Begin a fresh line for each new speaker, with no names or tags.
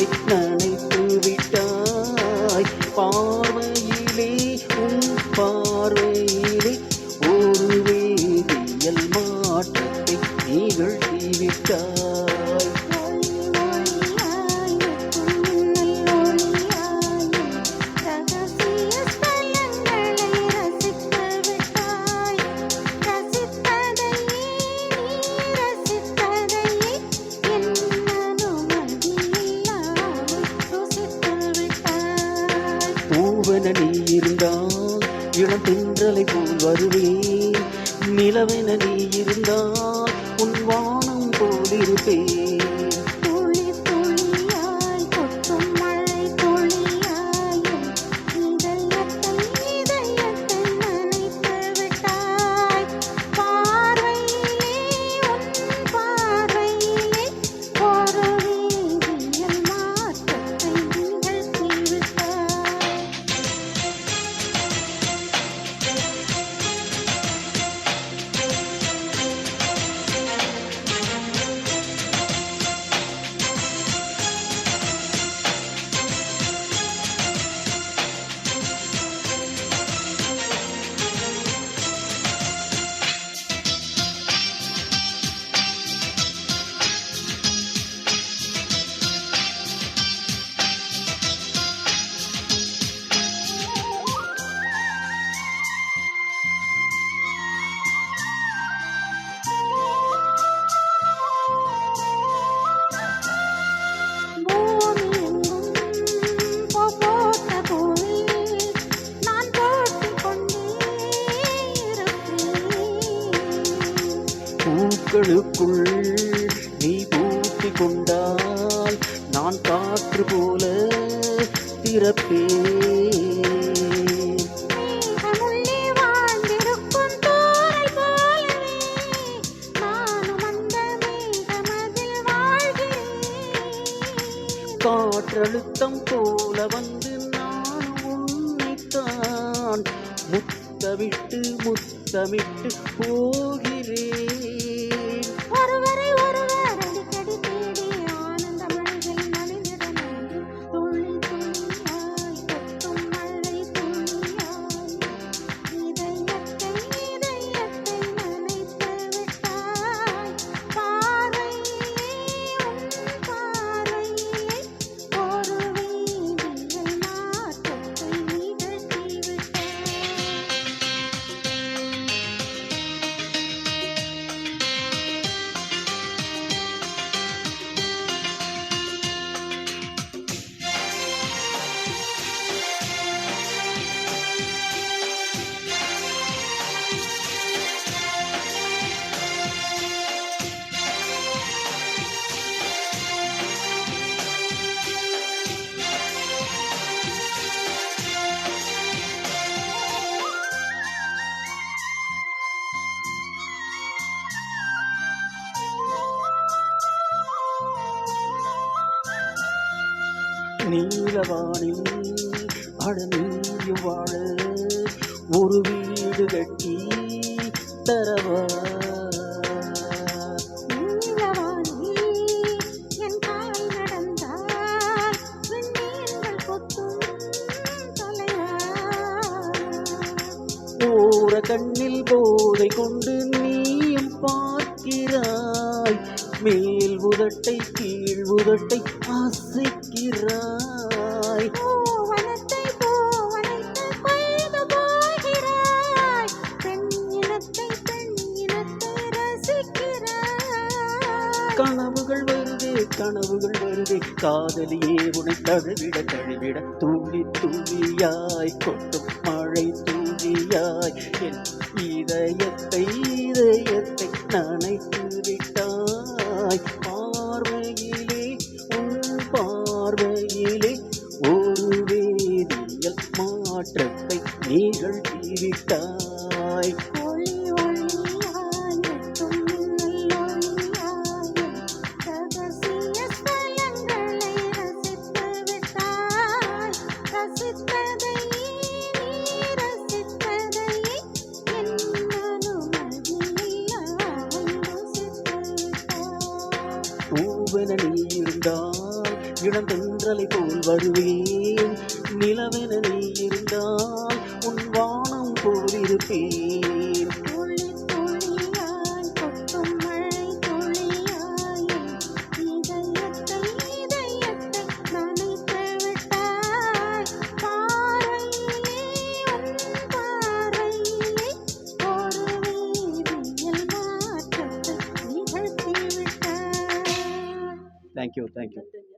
இதயத்தை நனைத்து விட்டாய். பார்வையிலே உன் பார்வையிலே ஒரு வேதியியல் மாற்றத்தை நிகழ்த்திவிட்டாய். பூவென நீ இருந்தால் இளம் தென்றலை போல் வருவேன். நிலவென நீ இருந்தால் உன் வானம் போல் இருப்பேன். பூக்களுக்குள் நீ பூத்திக் கொண்டால் நான் காற்று போல திறப்பேன். காற்றழுத்தம் போல வந்து நான் உன்னைத்தான் முத்தமிட்டு முத்தமிட்டு போகிறேன். நீலவானில் அடநீயும் வாழ ஒரு வீடு கட்டி தரவா. ஓர கண்ணில் போதை கொண்டு நீயும் பார்க்கிறாய். மேல் உதட்டை கீழ் உதட்டை அசைக்கிறாய். கனவுகள் வருதே கனவுகள் வருதே காதலியே உனை தழுவிட தழுவிட துளி துளியாய் கொட்டும் மழை துளியாய் என் இதயத்தை இதயத்தை நனைத்து விட்டாய். பார்வையிலே உன் பார்வையிலே ஒரு வேதியியல் மாற்றத்தை நிகழ்த்திவிட்டாய். பூவென நீ இருந்தால் இளந்தென்றலை போல் வருவேன். நிலவென நீ இருந்தால் உன் வானம் போலிருப்பேன்.
துளி துளியாய் கொட்டும் மழை துளியாய் இதயத்தை நனைத்து விட்டாய். பார்வையிலே உன் பார்வையிலே ஒரு வேதியியல் மாற்றத்தை நிகழ்த்தி விட்டாய்.
தேங்க்யூ.